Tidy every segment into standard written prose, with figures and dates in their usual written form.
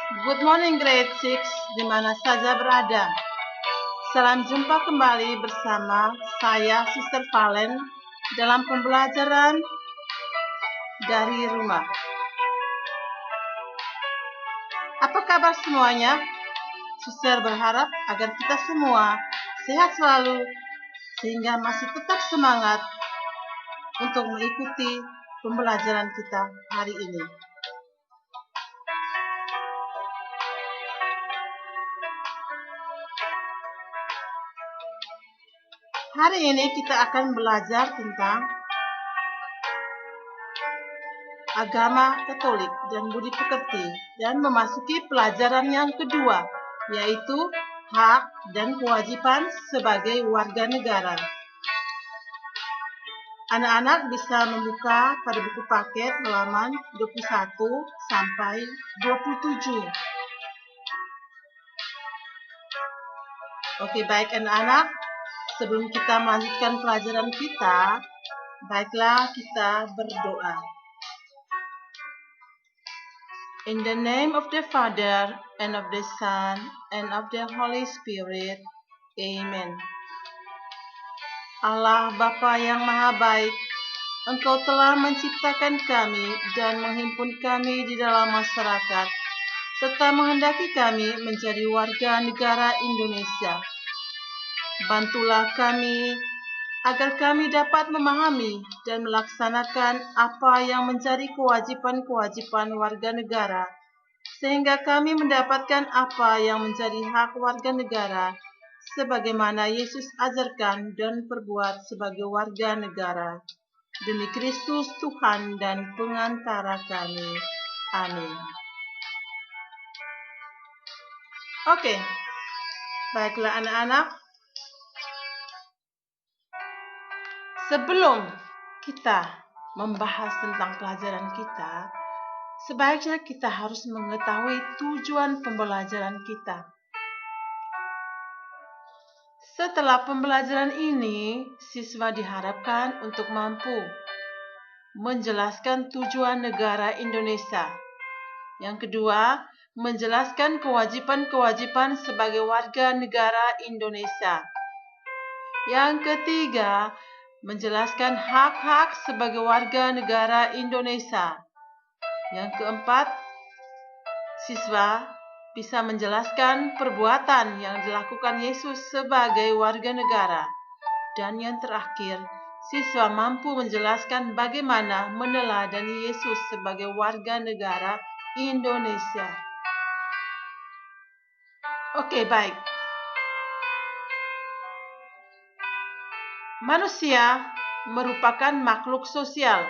Good morning grade 6 di mana saja berada. Salam jumpa kembali bersama saya Sister Valen dalam pembelajaran dari rumah. Apa kabar semuanya? Sister berharap agar kita semua sehat selalu sehingga masih tetap semangat untuk mengikuti pembelajaran kita hari ini. Hari ini kita akan belajar tentang agama Katolik dan budi pekerti dan memasuki pelajaran yang kedua, yaitu hak dan kewajiban sebagai warga negara. Anak-anak bisa membuka pada buku paket halaman 21 sampai 27. Oke, baik anak-anak. Sebelum kita melanjutkan pelajaran kita, baiklah kita berdoa. In the name of the Father, and of the Son, and of the Holy Spirit. Amen. Allah Bapa yang Maha Baik, Engkau telah menciptakan kami dan menghimpun kami di dalam masyarakat, serta menghendaki kami menjadi warga negara Indonesia. Bantulah kami agar kami dapat memahami dan melaksanakan apa yang menjadi kewajiban-kewajiban warga negara, sehingga kami mendapatkan apa yang menjadi hak warga negara, sebagaimana Yesus ajarkan dan perbuat sebagai warga negara. Demi Kristus Tuhan dan pengantara kami. Amin. Oke, baiklah anak-anak. Sebelum kita membahas tentang pelajaran kita, sebaiknya kita harus mengetahui tujuan pembelajaran kita. Setelah pembelajaran ini, siswa diharapkan untuk mampu menjelaskan tujuan negara Indonesia. Yang kedua, menjelaskan kewajiban-kewajiban sebagai warga negara Indonesia. Yang ketiga, menjelaskan hak-hak sebagai warga negara Indonesia. Yang keempat, siswa bisa menjelaskan perbuatan yang dilakukan Yesus sebagai warga negara. Dan yang terakhir, siswa mampu menjelaskan bagaimana meneladani Yesus sebagai warga negara Indonesia. Oke, baik. Manusia merupakan makhluk sosial.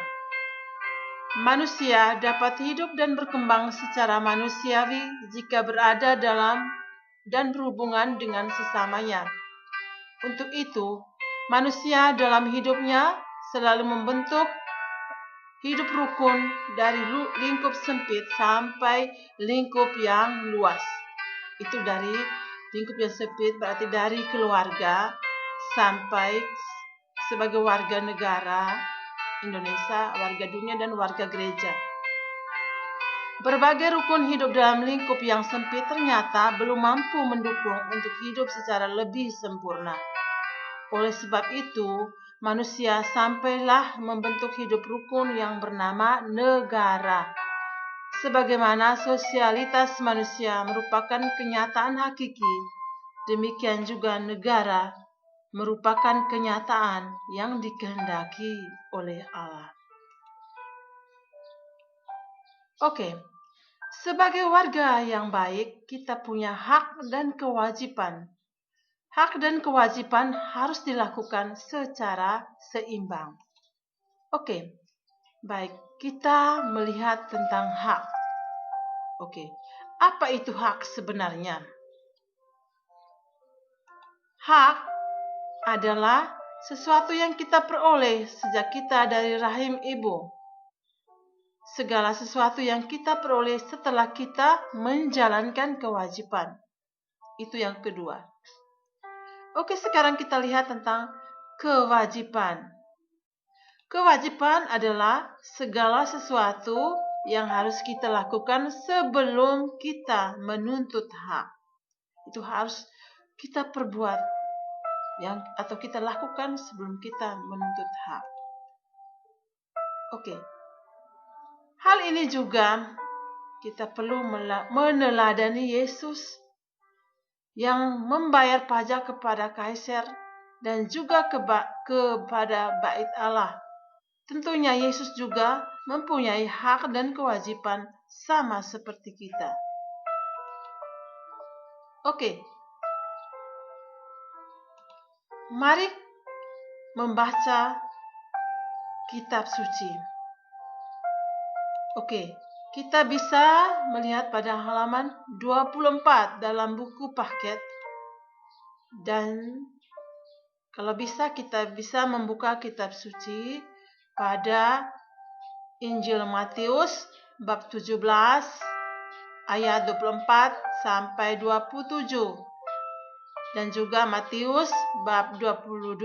Manusia dapat hidup dan berkembang secara manusiawi jika berada dalam dan berhubungan dengan sesamanya. Untuk itu, manusia dalam hidupnya selalu membentuk hidup rukun dari lingkup sempit sampai lingkup yang luas. Itu dari lingkup yang sempit berarti dari keluarga sampai sebagai warga negara Indonesia, warga dunia, dan warga gereja. Berbagai rukun hidup dalam lingkup yang sempit ternyata belum mampu mendukung untuk hidup secara lebih sempurna. Oleh sebab itu, manusia sampailah membentuk hidup rukun yang bernama negara. Sebagaimana sosialitas manusia merupakan kenyataan hakiki, demikian juga negara merupakan kenyataan yang dikehendaki oleh Allah. Oke, sebagai warga yang baik, kita punya hak dan kewajiban. Hak dan kewajiban harus dilakukan secara seimbang. Oke, baik, kita melihat tentang hak. Oke, apa itu hak sebenarnya? Hak adalah sesuatu yang kita peroleh sejak kita dari rahim ibu. Segala sesuatu yang kita peroleh setelah kita menjalankan kewajiban. Itu yang kedua. Oke, sekarang kita lihat tentang kewajiban. Kewajiban adalah segala sesuatu yang harus kita lakukan sebelum kita menuntut hak. Itu harus kita perbuat atau kita lakukan sebelum kita menuntut hak. Oke. Hal ini juga kita perlu meneladani Yesus yang membayar pajak kepada kaisar dan juga kepada bait Allah. Tentunya Yesus juga mempunyai hak dan kewajiban sama seperti kita. Oke. Mari membaca kitab suci. Oke, kita bisa melihat pada halaman 24 dalam buku paket. Dan kalau bisa kita bisa membuka kitab suci pada Injil Matius bab 17 ayat 24 sampai 27 dan juga Matius bab 22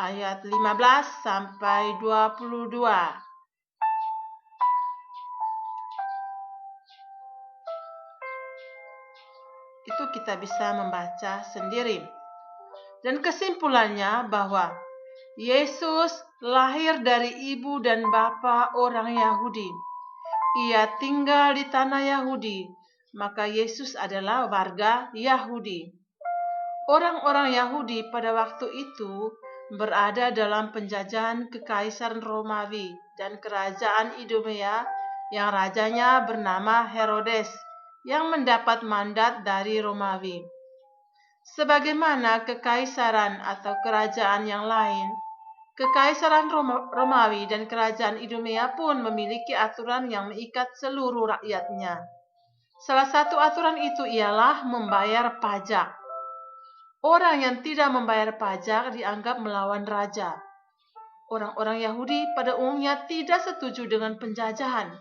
ayat 15 sampai 22. Itu kita bisa membaca sendiri. Dan kesimpulannya bahwa Yesus lahir dari ibu dan bapa orang Yahudi. Ia tinggal di tanah Yahudi, maka Yesus adalah warga Yahudi. Orang-orang Yahudi pada waktu itu berada dalam penjajahan kekaisaran Romawi dan kerajaan Idumea yang rajanya bernama Herodes yang mendapat mandat dari Romawi. Sebagaimana kekaisaran atau kerajaan yang lain, kekaisaran Romawi dan kerajaan Idumea pun memiliki aturan yang mengikat seluruh rakyatnya. Salah satu aturan itu ialah membayar pajak. Orang yang tidak membayar pajak dianggap melawan raja. Orang-orang Yahudi pada umumnya tidak setuju dengan penjajahan.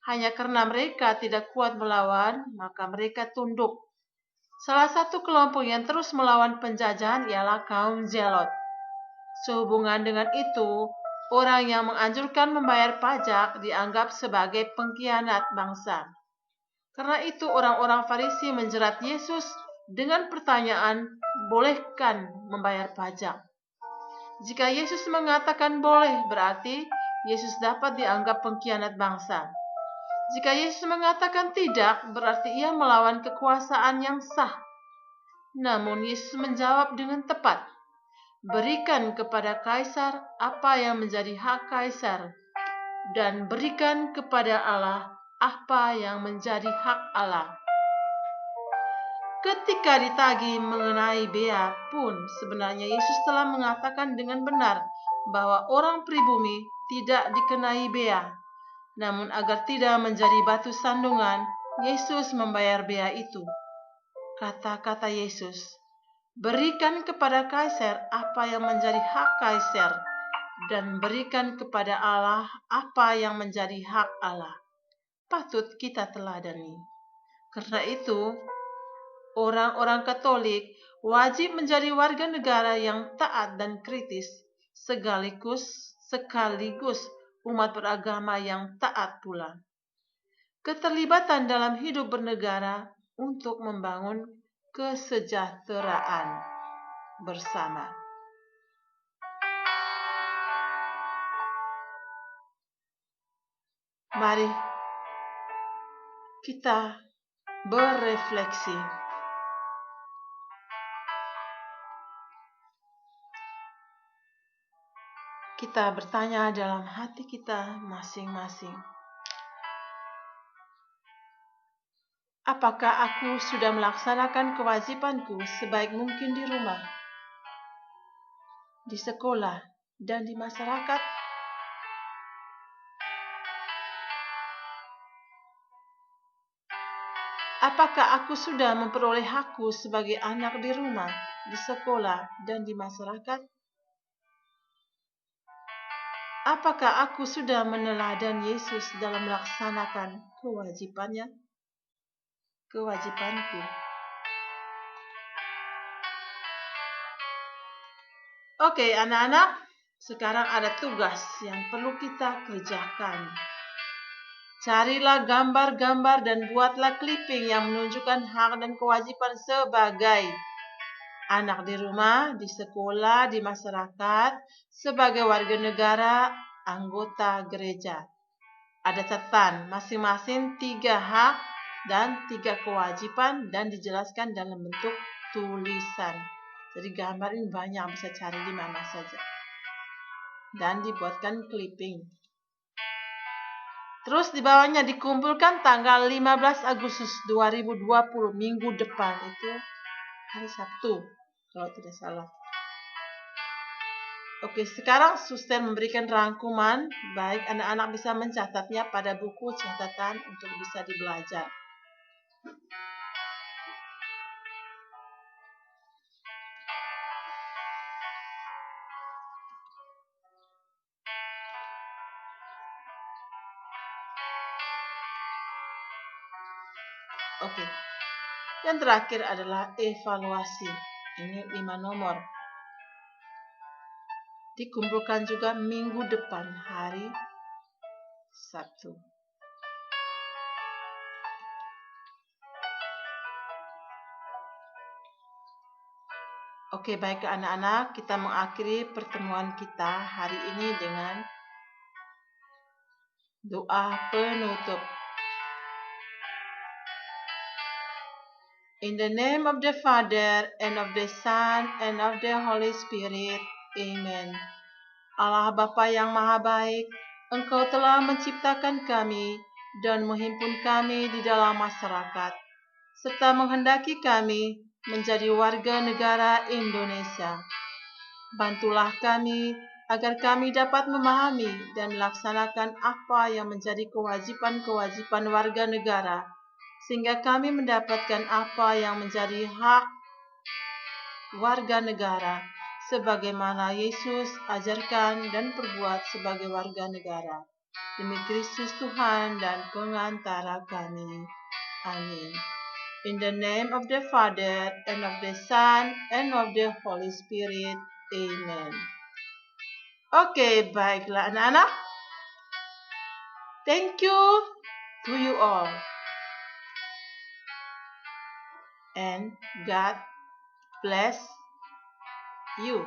Hanya karena mereka tidak kuat melawan, maka mereka tunduk. Salah satu kelompok yang terus melawan penjajahan ialah kaum Zelot. Sehubungan dengan itu, orang yang menganjurkan membayar pajak dianggap sebagai pengkhianat bangsa. Karena itu orang-orang Farisi menjerat Yesus dengan pertanyaan, bolehkan membayar pajak? Jika Yesus mengatakan boleh, berarti Yesus dapat dianggap pengkhianat bangsa. Jika Yesus mengatakan tidak, berarti ia melawan kekuasaan yang sah. Namun Yesus menjawab dengan tepat, berikan kepada kaisar apa yang menjadi hak kaisar, dan berikan kepada Allah apa yang menjadi hak Allah. Ketika ditagih mengenai bea pun, sebenarnya Yesus telah mengatakan dengan benar bahwa orang pribumi tidak dikenai bea. Namun agar tidak menjadi batu sandungan, Yesus membayar bea itu. Kata-kata Yesus, berikan kepada kaisar apa yang menjadi hak kaisar, dan berikan kepada Allah apa yang menjadi hak Allah, patut kita teladani. Karena itu, orang-orang Katolik wajib menjadi warga negara yang taat dan kritis, sekaligus umat beragama yang taat pula. Keterlibatan dalam hidup bernegara untuk membangun kesejahteraan bersama. Mari kita berefleksi. Kita bertanya dalam hati kita masing-masing. Apakah aku sudah melaksanakan kewajibanku sebaik mungkin di rumah, di sekolah, dan di masyarakat? Apakah aku sudah memperoleh hakku sebagai anak di rumah, di sekolah, dan di masyarakat? Apakah aku sudah meneladani Yesus dalam melaksanakan kewajibanku? Oke, anak-anak, sekarang ada tugas yang perlu kita kerjakan. Carilah gambar-gambar dan buatlah clipping yang menunjukkan hak dan kewajiban sebagai anak di rumah, di sekolah, di masyarakat, sebagai warga negara, anggota gereja. Ada catatan, masing-masing 3 hak dan 3 kewajiban dan dijelaskan dalam bentuk tulisan. Jadi gambar ini banyak, bisa cari di mana saja. Dan dibuatkan clipping. Terus di bawahnya dikumpulkan tanggal 15 Agustus 2020, minggu depan. Itu hari Sabtu, kalau tidak salah. Oke, sekarang Suster memberikan rangkuman, baik anak-anak bisa mencatatnya pada buku catatan untuk bisa dibelajar. Oke, yang terakhir adalah evaluasi. Ini 5 nomor. Dikumpulkan juga minggu depan, hari Sabtu. Oke, baik anak-anak, kita mengakhiri pertemuan kita hari ini dengan doa penutup. In the name of the Father, and of the Son, and of the Holy Spirit. Amen. Allah Bapa yang Maha Baik, Engkau telah menciptakan kami dan menghimpun kami di dalam masyarakat, serta menghendaki kami menjadi warga negara Indonesia. Bantulah kami agar kami dapat memahami dan melaksanakan apa yang menjadi kewajiban-kewajiban warga negara, sehingga kami mendapatkan apa yang menjadi hak warga negara, sebagaimana Yesus ajarkan dan perbuat sebagai warga negara. Demi Kristus Tuhan dan pengantara kami. Amin. In the name of the Father, and of the Son, and of the Holy Spirit. Amen. Oke, baiklah anak-anak. Thank you to you all. And God bless you.